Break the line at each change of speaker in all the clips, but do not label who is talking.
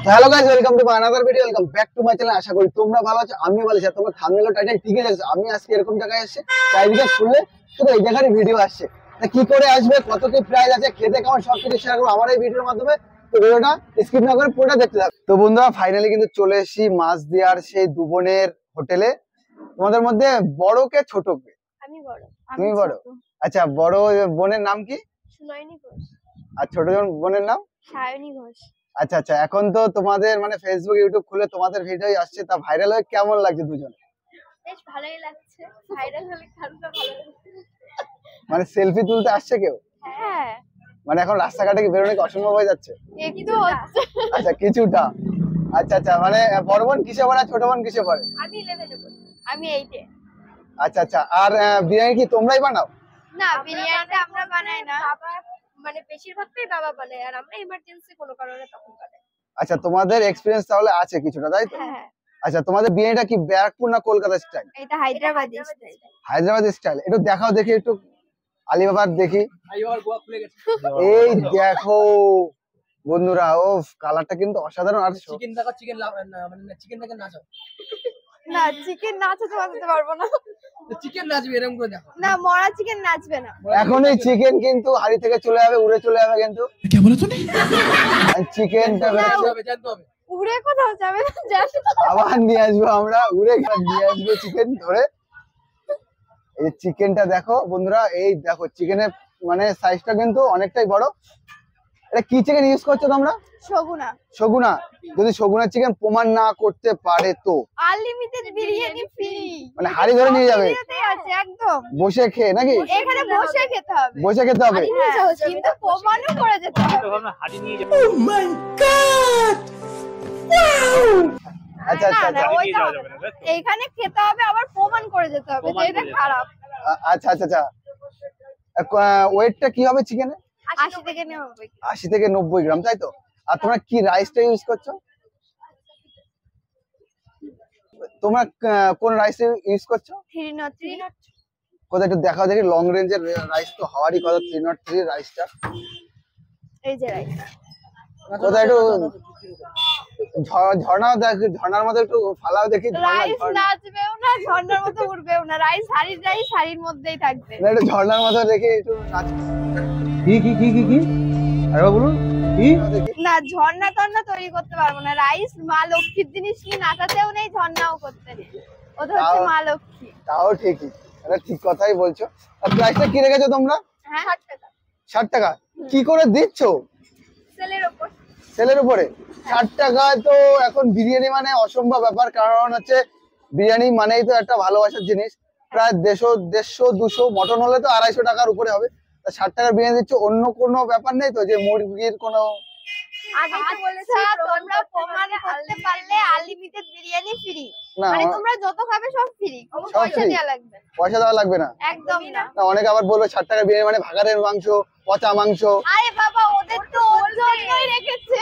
Hello guys, welcome to another video, welcome back to my channel. আশা করি তোমরা ভালো আছো, আমিও ভালো আছি। তোমরা থাম্বনেল ও টাইটেল ঠিকই দেখছো। আমি আজকে এরকম জায়গায় এসেছি, চারিদিকে খুললে শুধু এই জায়গারই ভিডিও আসছে। তা কি করে আসবে, কত কি প্রাইস আছে, খেতে কেমন, সবকিছু শেয়ার করবো আমার এই ভিডিওর মাধ্যমে। তো ভিডিওটা স্কিপ না করে পুরোটা দেখতে থাকো। তো বন্ধুরা, ফাইনালি কিন্তু চলে এসেছি মাঝদিয়ার সেই দুবনের হোটেলে। তোমাদের মধ্যে বড় কে ছোট কে?
আমি বড়।
তুমি বড়? আচ্ছা, বড় বোনের নাম কি?
সুনয়নী ঘোষ।
আর ছোট বোনের নাম?
সায়নী ঘোষ।
আচ্ছা আচ্ছা, এখন তো তোমাদের মানে ফেসবুক ইউটিউব খুলে তোমাদের ভিডিওই আসছে, তা ভাইরাল হয়ে কেমন লাগছে দুজনে?
বেশ ভালোই লাগছে, ভাইরাল হলে কারণটা ভালো লাগছে।
মানে সেলফি তুলতে আসছে কেউ?
হ্যাঁ,
মানে এখন রাস্তাঘাটে কি বেরোনো কি অসম্ভব হয়ে যাচ্ছে?
একটু হচ্ছে।
আচ্ছা, কিছুটা। আচ্ছা আচ্ছা, মানে বড় বোন কিসে পড়ে আর ছোট বোন কিসে পড়ে?
আমি 11 এ পড়ি। আমি 8 এ।
আচ্ছা আচ্ছা, আর বিরিয়ানি কি তোমরাই বানাও?
না, বিরিয়ানিটা আমরা বানাই না, বাবা মানে বেশিরভাগটাই বাবা বানায়, আর আমরা ইমার্জেন্সি কোনো কারণে তখন বানাই।
আচ্ছা, তোমাদের এক্সপেরিয়েন্স তাহলে আছে কিছুটা, তাই তো?
হ্যাঁ।
আচ্ছা, তোমাদের বিরিয়ানিটা কি ব্যারাকপুর না কলকাতা স্টাইল?
এটা হায়দ্রাবাদি স্টাইল।
হায়দ্রাবাদ স্টাইল, একটু দেখাও দেখি, একটু আলিবাবার দেখি। এই দেখো বন্ধুরা, ও কালারটা কিন্তু অসাধারণ। আর
চিকেন দেখা, চিকেন মানে চিকেন দেখে নাচাও।
না, চিকেন নাচাতে বাজাতে পারবো না।
চিকেন নাচবে এরকম করে দেখো।
না, মরা চিকেন নাচবে না।
এখন এই চিকেন কিন্তু হাড়ি থেকে চলে যাবে, উড়ে চলে যাবে কিন্তু।
কে বলে তুমি?
চিকেনটা
জানতে হবে, জানতে হবে।
উড়ে কোথাও যাবে না, জানো তো?
আবার নিয়ে আসবো আমরা, উড়ে নিয়ে আসবো চিকেন ধরে। এই চিকেনটা দেখো বন্ধুরা, এই দেখো চিকেনের মানে সাইজটা কিন্তু অনেকটাই বড়। এটা কি চিকেন ইউজ করছো তোমরা?
শগুনা।
শগুনা। যদি শগুনা চিকেন প্রমাণ না করতে পারে তো
আনলিমিটেড বিরিয়ানি ফ্রি,
মানে হাড়ি ধরে নিয়ে যাবে
আছে একদম।
বসে খেয়ে নাকি?
এখানে বসে খেতে হবে,
বসে খেতে হবে।
কিন্তু প্রমাণও করে যেতে হবে।
ও মাই গড!
আচ্ছা আচ্ছা আচ্ছা
এইখানে খেতে হবে, আবার প্রমাণ করে যেতে হবে যে এটা খারাপ।
আচ্ছা আচ্ছা আচ্ছা, ওয়েটটা কি হবে চিকেনের?
80 থেকে 90।
80 থেকে 90 গ্রাম, তাই তো? আর তোমরা কি রাইসটা ইউজ করছো? তোমরা কোন রাইস ইউজ করছো?
303।
কোথায় একটু দেখাও দেখি। লং রেঞ্জের রাইস তো হওয়ারই কথা, 303 রাইসটা।
এই যে রাইস।
কোথায় একটু ঝর্ণাও দেখি, ঝর্ণার মধ্যে একটু ফালাও দেখি।
রাইস নাচবেও না, ঝর্ণার মতো উড়বেও না। রাইস হাড়ির মধ্যেই থাকবে।
একটু ঝর্ণার মতো দেখি, একটু নাচ।
কি আরে বলুন কি?
না, ঝর্ণা টর্ণা তৈরি করতে পারবো না। রাইস মা লক্ষ্মীর জিনিস, কি নাচাতেও নেই, ঝর্ণাও করতে নেই। ওটা হচ্ছে মা লক্ষ্মী।
তাও ঠিকই, এটা ঠিক কথাই বলছো। আর প্রাইসটা কি রেখেছো তোমরা?
হ্যাঁ, 60 টাকা।
60 টাকা কি করে দিচ্ছ?
সেলের উপর।
সেলের উপরে 60 টাকায় তো এখন বিরিয়ানি মানে অসম্ভব ব্যাপার। কারণ হচ্ছে বিরিয়ানি মানেই তো একটা ভালোবাসার জিনিস। প্রায় 150-200 মটন হলে তো 250 টাকার উপরে হবে। তা 60 টাকার বিরিয়ানি দিচ্ছ, অন্য কোনো ব্যাপার নেই তো যে মুরগির কোনো?
আগে তো বলেছি তোমরা প্রমাণ করতে পারলে আনলিমিটেড বিরিয়ানি ফ্রি।
না,
মানে তোমরা যত খাবে সব ফ্রি, কোনো
সব
পয়সা
free?
দেওয়া লাগবে না।
পয়সা দেওয়া লাগবে না?
একদম না।
না, অনেকে আবার বলবে 60 টাকার বিরিয়ানি মানে ভাগাড়ের মাংস, পচা মাংস।
আরে বাবা, ওদের তো ওর জন্যই রেখেছে,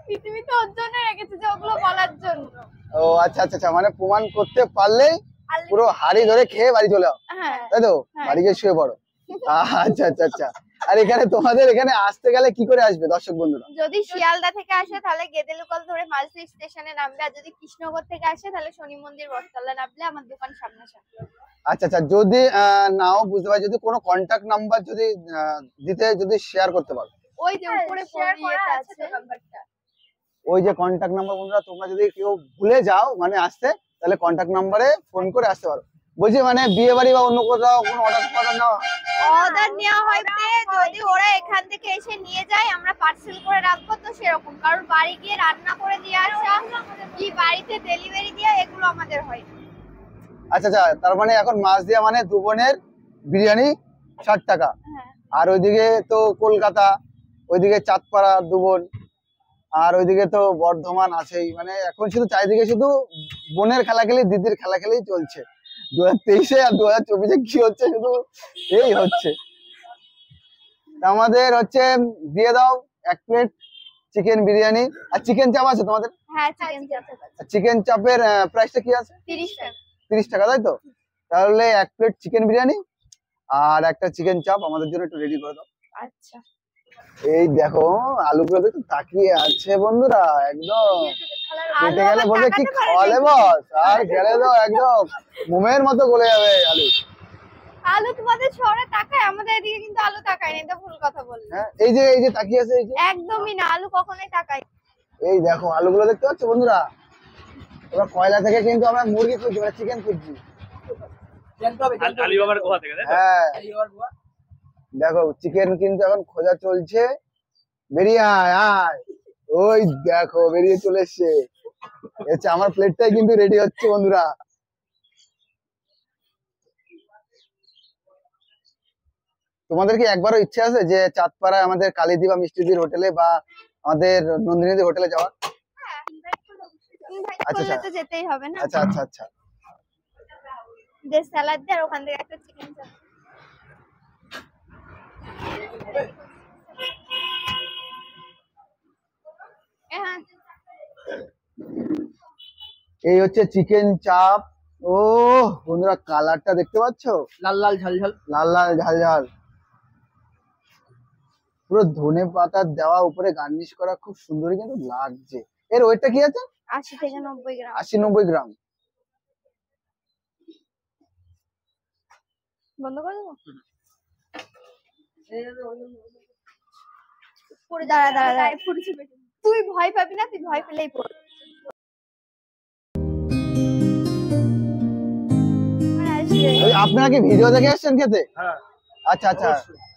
পৃথিবীতে ওর জন্যই রেখেছে যে ওগুলো বলার জন্য।
ও আচ্ছা আচ্ছা আচ্ছা, মানে প্রমাণ করতে পারলেই পুরো হাড়ি ধরে খেয়ে বাড়ি চলে যাও,
হ্যাঁ।
তাই তো? বাড়ি গিয়ে শুয়ে পড়ো। আচ্ছা আচ্ছা আচ্ছা। আর এখানে তোমাদের এখানে আসতে গেলে কি করে আসবে দর্শক বন্ধুরা?
যদি শিয়ালদা থেকে আসে তাহলে গেদেলুকল ধরে মাঝদিয়া স্টেশনে নামবে, আর যদি কৃষ্ণনগর থেকে আসে তাহলে শনি মন্দির বটতলা নামলে আমার দোকান সামনাসামনি।
আচ্ছা আচ্ছা, যদি নাও বুঝতে পারি, যদি কোনো কন্টাক্ট নাম্বার যদি দিতে, যদি শেয়ার করতে পারো।
ওই যে উপরে ইয়েটা আছে নাম্বারটা।
ওই যে কন্টাক্ট নাম্বার বন্ধুরা, তোমরা যদি কেউ ভুলে যাও মানে আসতে, তাহলে কন্টাক্ট নাম্বারে ফোন করে আসতে পারো। বলছি মানে বিয়ে বাড়ি বা অন্য কোথাও কোনো অর্ডার নেওয়া?
অর্ডার নেওয়া হইতে যদি ওরা এখান থেকে এসে নিয়ে যায়, আমরা পার্সেল করে রাখবো, তো সেরকম। কারণ বাড়ি গিয়ে রান্না করে দিয়ে আসা কি বাড়িতে ডেলিভারি দেওয়া, এগুলো আমাদের হয় না।
আচ্ছা আচ্ছা, তার মানে এখন মাঝদিয়া মানে দুবনের বিরিয়ানি 60 টাকা।
হ্যাঁ।
আর ওইদিকে তো কলকাতা, ওইদিকে চাঁদপাড়া দুবন, আর ওইদিকে তো বর্ধমান আছেই। মানে এখন শুধু চারিদিকে শুধু বোনের খেলা খেলি, দিদির খেলা খেলি চলছে। 2023-এ আর 2024-এ কি হচ্ছে, শুধু এই হচ্ছে। আমাদের হচ্ছে দিয়ে দাও 1 প্লেট চিকেন বিরিয়ানি। আর চিকেন চাপ আছে তোমাদের?
হ্যাঁ, চিকেন চাপ আছে।
চিকেন চাপের প্রাইসটা কি আছে?
30 টাকা।
30 টাকা, তাই তো? তাহলে 1 প্লেট চিকেন বিরিয়ানি আর একটা চিকেন চাপ আমাদের জন্য একটু রেডি করে দাও।
আচ্ছা।
এই দেখো আলুগুলো দেখো তাকিয়ে আছে বন্ধুরা, একদম
আলু
কেটে গেলে
আবার
বলবে কি
তাকাতে পারে
খাওয়ালে
নাকি?
বস, আর গেলে তো একদম মোমের মতো গলে যাবে আলু।
আলু তোমাদের শহরে তাকায়, আমাদের এদিকে কিন্তু আলু তাকায় না, এটা ভুল কথা বললে।
হ্যাঁ এই যে তাকিয়ে আছে, এই যে
একদমই না, আলু কখনোই তাকায় না।
এই দেখো আলুগুলো দেখতে পাচ্ছ বন্ধুরা। এবার কয়লা থেকে কিন্তু আমরা মুরগি খুঁজছি, মানে চিকেন খুঁজছি।
আলিবাবার গোয়া থেকে তাই তো?
হ্যাঁ
আলিবাবার গোয়া।
দেখো চিকেন কিন্তু এখন খোঁজা চলছে। বেরিয়ে আয় আয়, ওই দেখো বেরিয়ে চলে এসছে। আচ্ছা আমার প্লেটটাই কিন্তু রেডি হচ্ছে বন্ধুরা। তোমাদের কি একবারও ইচ্ছে আছে যে চাঁদপাড়ায় আমাদের কালীদি বা মিষ্টিদির হোটেলে বা আমাদের নন্দিনীদির হোটেলে যাওয়ার?
ইনভাইট
আচ্ছা,
করলে
আচ্ছা।
তো যেতেই হবে না।
আচ্ছা আচ্ছা আচ্ছা।
যে স্যালাড দিয়ে আর ওখান থেকে একটা চিকেন চাপ। হ্যাঁ
এই হচ্ছে চিকেন চাপ। ও বন্ধুরা কালারটা দেখতে পাচ্ছো,
লাল লাল ঝাল ঝাল।
লাল লাল ঝাল ঝাল। পুরো ধনে পাতা দেওয়া, উপরে গার্নিশ করা, খুব সুন্দরই কিন্তু লাগছে। এর ওয়েটটা কি আছে?
80 থেকে 90 গ্রাম।
80-90 গ্রাম।
বন্ধ করে দেবো? পড়ে দাঁড়া দাঁড়া দাঁড়া, তুই ভয় পাবি না, তুই ভয় পেলেই পড়।
এই আপনারা কি ভিডিও দেখে এসেছেন খেতে?
হ্যাঁ
আচ্ছা আচ্ছা,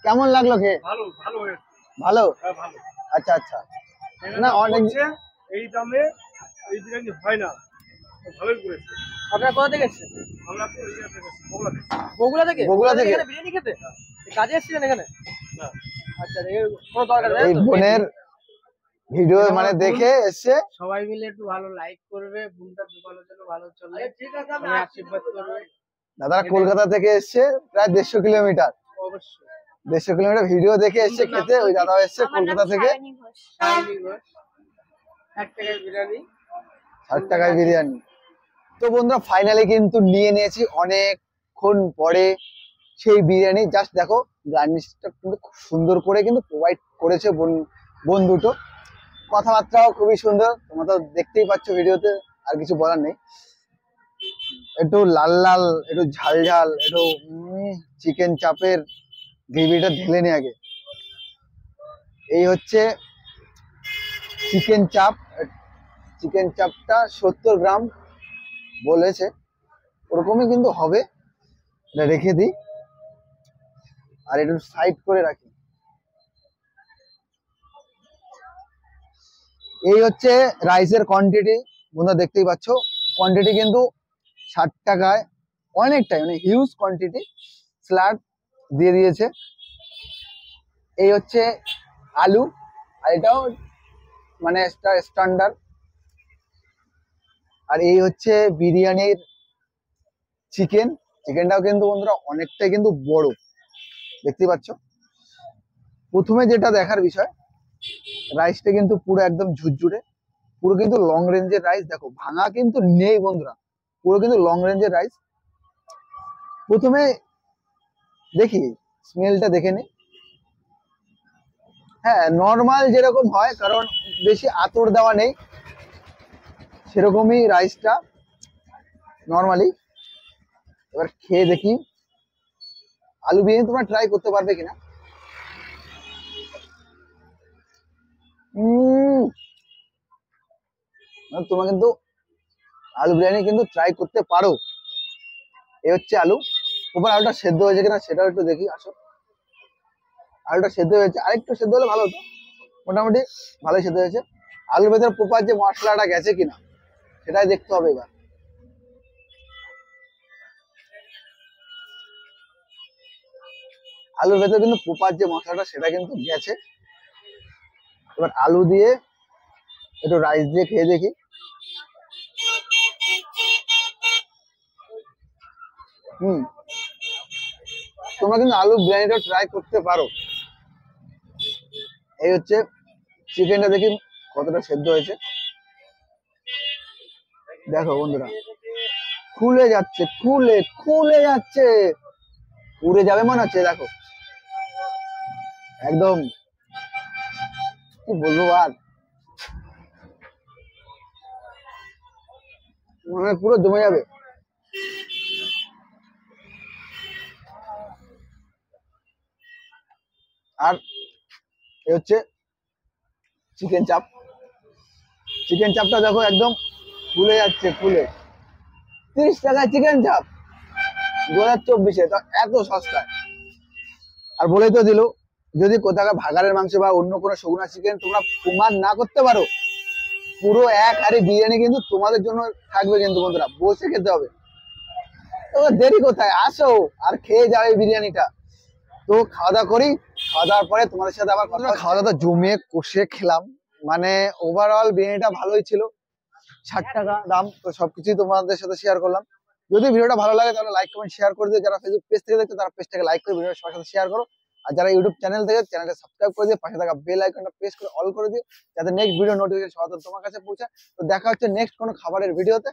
কেমন লাগলো খেয়ে?
ভালো ভালো হয়েছে।
ভালো?
হ্যাঁ ভালো।
আচ্ছা আচ্ছা। না অনেক
এই দামে এই বিরিয়ানি হয় না, ভালোই করেছে। আপনারা কোথা থেকে এসেছেন? আমরা বগুড়া থেকে।
বগুড়া থেকে?
এখানে বিরিয়ানি খেতে কাজে এসেছিলেন এখানে? না আচ্ছা, কোনো দরকার নেই।
এই বোনের ভিডিও মানে দেখে এসছে।
সবাই মিলে একটু ভালো লাইক করবে, বোনটার দোকানের জন্য ভালো চলবে, ঠিক আছে, আমি আশীর্বাদ করবে।
দাদারা কলকাতা থেকে এসছে, প্রায় 150 কিলোমিটার।
অবশ্যই
150 কিলোমিটার ভিডিও দেখে এসছে খেতে। ওই দাদা এসছে
আমার নাম
কলকাতা থেকে।
সায়নী ঘোষ।
1 টাকার বিরিয়ানি।
60 টাকায় বিরিয়ানি। তো বন্ধুরা ফাইনালি কিন্তু নিয়ে নিয়েছি অনেকক্ষণ পরে সেই বিরিয়ানি। জাস্ট দেখো গার্নিশটা কিন্তু খুব সুন্দর করে কিন্তু প্রোভাইড করেছে বোন দুটো। কথাবার্তাও খুবই সুন্দর, তোমরা তো দেখতেই পাচ্ছ ভিডিওতে, আর কিছু বলার নেই। একটু লাল লাল, একটু ঝাল ঝাল, একটু চিকেন চাপের গ্রেভিটা ঢেলে নি আগে। এই হচ্ছে চিকেন চাপ। চিকেন চাপটা 70 গ্রাম বলেছে, ওরকমই কিন্তু হবে। এটা রেখে দিই আর একটু সাইড করে রাখি। এই হচ্ছে রাইসের কোয়ান্টিটি, বন্ধুরা দেখতেই পাচ্ছ। কোয়ান্টিটি কিন্তু 60 টাকায় অনেকটাই, মানে হিউজ কোয়ান্টিটি স্যালাড দিয়ে দিয়েছে। এই হচ্ছে আলু, আর এটাও মানে স্ট্যান্ডার্ড। আর এই হচ্ছে বিরিয়ানির চিকেন। চিকেনটাও কিন্তু বন্ধুরা অনেকটাই কিন্তু বড়, দেখতেই পাচ্ছ। প্রথমে যেটা দেখার বিষয়, রাইসটা কিন্তু পুরো একদম ঝুরঝুরে, পুরো কিন্তু লং রেঞ্জের রাইস। দেখো ভাঙা কিন্তু নেই বন্ধুরা, পুরো কিন্তু লং রেঞ্জের রাইস। প্রথমে দেখি স্মেলটা দেখে নি। হ্যাঁ নর্মাল যেরকম হয়, কারণ বেশি আতর দেওয়া নেই, সেরকমই রাইসটা নর্মালি। এবার খেয়ে দেখি আলু বিরিয়ানি তোমরা ট্রাই করতে পারবে কিনা। তোমরা কিন্তু আলু বিরিয়ানি কিন্তু ট্রাই করতে পারো। এই হচ্ছে আলু, উপর আলুটা সেদ্ধ হয়েছে কিনা সেটাও একটু দেখি। আসো, আলুটা সেদ্ধ হয়েছে, আরেকটু সেদ্ধ হলে ভালো হতো। মোটামুটি ভালোই সেদ্ধ হয়েছে। আলুর ভেতরে প্রপার যে মশলাটা গেছে কিনা সেটাই দেখতে হবে এবার। আলুর ভেতরে কিন্তু প্রপার যে মশলাটা সেটা কিন্তু গেছে। এবার আলু দিয়ে একটু রাইস দিয়ে খেয়ে দেখি। তোমরা কিন্তু আলু বিরিয়ানিটা ট্রাই করতে পারো। এই হচ্ছে চিকেনটা, দেখি কতটা সেদ্ধ হয়েছে। দেখো বন্ধুরা খুলে যাচ্ছে, খুলে যাচ্ছে, উড়ে যাবে মনে হচ্ছে। দেখো একদম কি বলবো আর, মানে পুরো জমে যাবে। আর এ হচ্ছে চিকেন চাপ। চিকেন চাপটা দেখো একদম ফুলে যাচ্ছে, ফুলে 30 টাকায় চিকেন চাপ 2024-এ, তো এত সস্তায়। আর বলেই তো দিল, যদি কোথাকার ভাগাড়ের মাংস বা অন্য কোনো শুকনা চিকেন তোমরা প্রমাণ না করতে পারো, পুরো এক হাঁড়ি বিরিয়ানি কিন্তু তোমাদের জন্য থাকবে কিন্তু বন্ধুরা, বসে খেতে হবে। তো দেরি কোথায়, আসো আর খেয়ে যাও এই বিরিয়ানিটা। তো খাওয়া দাওয়া করি, খাওয়া দাওয়ার পরে তোমাদের সাথে আবার কথা। খাওয়া দাওয়া জমিয়ে কষে খেলাম, মানে ওভারঅল বিরিয়ানিটা ভালোই ছিল। 60 টাকা দাম, তো সবকিছুই তোমাদের সাথে শেয়ার করলাম। যদি ভিডিওটা ভালো লাগে তাহলে লাইক কমেন্ট শেয়ার করে দিও। যারা ফেসবুক পেজ থেকে দেখছো তারা পেজটাকে লাইক করে ভিডিওটা সবার সাথে শেয়ার করো। আর যারা ইউটিউব চ্যানেল থেকে চ্যানেলটা সাবস্ক্রাইব করে দিয়ে পাশে থাকা বেল আইকনটা প্রেস করে অল করে দিও, যাতে নেক্সট ভিডিও নোটিফিকেশন সবার তোমার কাছে পৌঁছায়। তো দেখা হচ্ছে নেক্সট কোনো খাবারের ভিডিওতে।